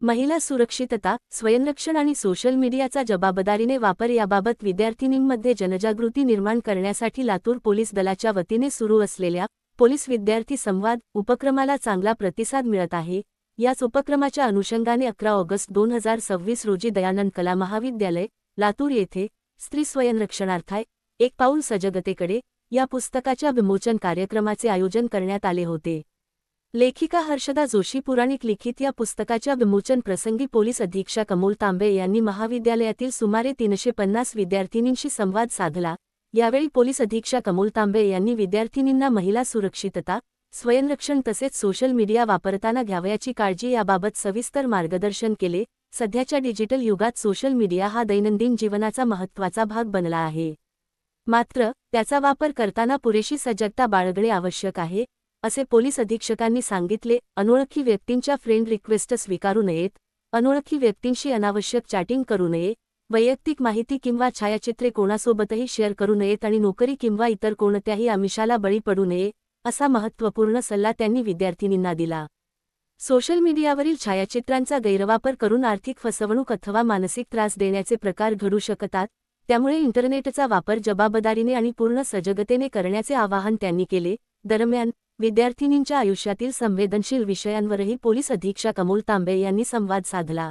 महिला सुरक्षितता, स्वयंरक्षण आणि सोशल मीडियाचा जबाबदारीने वापर याबाबत विद्यार्थिनींमध्ये जनजागृती निर्माण करण्यासाठी लातूर पोलीस दलाच्या वतीने सुरू असलेल्या पोलीस विद्यार्थी संवाद उपक्रमाला चांगला प्रतिसाद मिळत आहे। याच उपक्रमाच्या अनुषंगाने 11 ऑगस्ट 2026 रोजी दयानंद कला महाविद्यालय, लातूर येथे स्त्री स्वयंरक्षणार्थाय एक पाऊल सजगतेकडे या पुस्तकाच्या विमोचन कार्यक्रमाचे आयोजन करण्यात आले होते। लेखिका हर्षदा जोशी पुराणिक लिखित या पुस्तकाच्या विमोचन प्रसंगी पोलीस अधीक्षक अमोल तांबे यांनी महाविद्यालयातील सुमारे 350 विद्यार्थिनींशी संवाद साधला। यावेळी पोलीस अधीक्षक अमोल तांबे यांनी विद्यार्थिनींना महिला सुरक्षितता, स्वयंरक्षण तसेच सोशल मीडिया वापरताना घ्यावयाची काळजी याबाबत सविस्तर मार्गदर्शन केले। सध्याच्या डिजिटल युगात सोशल मीडिया हा दैनंदिन जीवनाचा महत्त्वाचा भाग बनला आहे, मात्र त्याचा वापर करताना पुरेशी सजगता बाळगणे आवश्यक आहे, असे पोलीस अधीक्षकांनी सांगितले। अनोळखी व्यक्तींच्या फ्रेंड रिक्वेस्ट स्वीकारू नयेत, अनोळखी व्यक्तींशी अनावश्यक चॅटिंग करू नये, वैयक्तिक माहिती किंवा छायाचित्रे कोणासोबतही शेअर करू नयेत आणि नोकरी किंवा इतर कोणत्याही आमिषाला बळी पडू नये, असा महत्त्वपूर्ण सल्ला त्यांनी विद्यार्थिनींना दिला। सोशल मीडियावरील छायाचित्रांचा गैरवापर करून आर्थिक फसवणूक अथवा मानसिक त्रास देण्याचे प्रकार घडू शकतात, त्यामुळे इंटरनेटचा वापर जबाबदारीने आणि पूर्ण सजगतेने करण्याचे आवाहन त्यांनी केले। दरम्यान विद्यार्थिनींच्या आयुष्यातील संवेदनशील विषयांवरही पोलीस अधीक्षक अमोल तांबे यांनी संवाद साधला।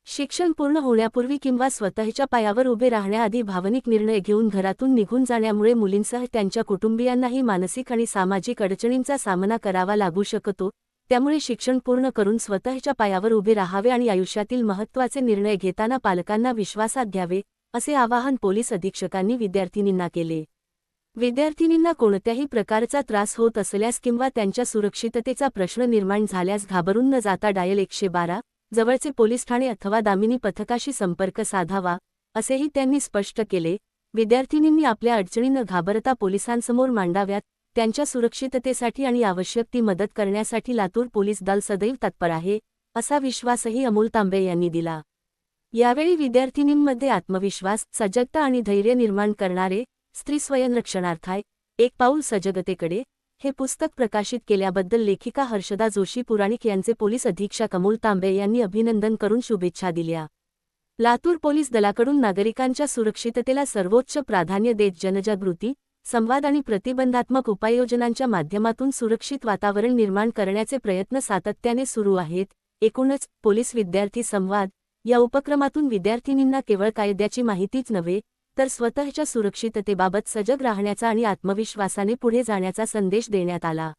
शिक्षण पूर्ण होण्यापूर्वी किंवा स्वतःच्या पायावर उभे राहण्याआधी भावनिक निर्णय घेऊन घरातून निघून जाण्यामुळे मुलींसह त्यांच्या कुटुंबियांनाही मानसिक आणि सामाजिक अडचणींचा सामना करावा लागू शकतो, त्यामुळे शिक्षण पूर्ण करून स्वतःच्या पायावर उभे राहावे आणि आयुष्यातील महत्त्वाचे निर्णय घेताना पालकांना विश्वासात घ्यावे, असे आवाहन पोलीस अधीक्षकांनी विद्यार्थिनींना केले। विद्यार्थिनींना कोणत्याही प्रकारचा त्रास होत असल्यास किंवा त्यांच्या सुरक्षिततेचा प्रश्न निर्माण झाल्यास घाबरून न जाता डायल 112 जवळचे पोलीस ठाणे अथवा दामिनी पथकाशी संपर्क साधावा, असेही त्यांनी स्पष्ट केले। विद्यार्थिनींनी आपल्या अडचणी न घाबरता पोलिसांसमोर मांडाव्यात, त्यांच्या सुरक्षिततेसाठी आणि आवश्यक ती मदत करण्यासाठी लातूर पोलीस दल सदैव तत्पर आहे, असा विश्वासही अमोल तांबे यांनी दिला। यावेळी विद्यार्थिनींमध्ये आत्मविश्वास, सजगता आणि धैर्य निर्माण करणारे स्त्री स्वयंरक्षणार्थाय एक पाऊल सजगतेकडे हे पुस्तक प्रकाशित केल्याबद्दल लेखिका हर्षदा जोशी पुराणिक यांचे पोलीस अधीक्षक अमोल तांबे यांनी अभिनंदन करून शुभेच्छा दिल्या। लातूर पोलीस दलाकडून नागरिकांच्या सुरक्षिततेला सर्वोच्च प्राधान्य देत जनजागृती, संवाद आणि प्रतिबंधात्मक उपाययोजनांच्या माध्यमातून सुरक्षित वातावरण निर्माण करण्याचे प्रयत्न सातत्याने सुरू आहेत। एकूणच पोलीस विद्यार्थी संवाद या उपक्रमातून विद्यार्थिनींना केवळ कायद्याची माहितीच नव्हे, तर स्वतःच्या सुरक्षिततेबाबत सजग राहण्याचा आणि आत्मविश्वासाने पुढे जाण्याचा संदेश देण्यात आला।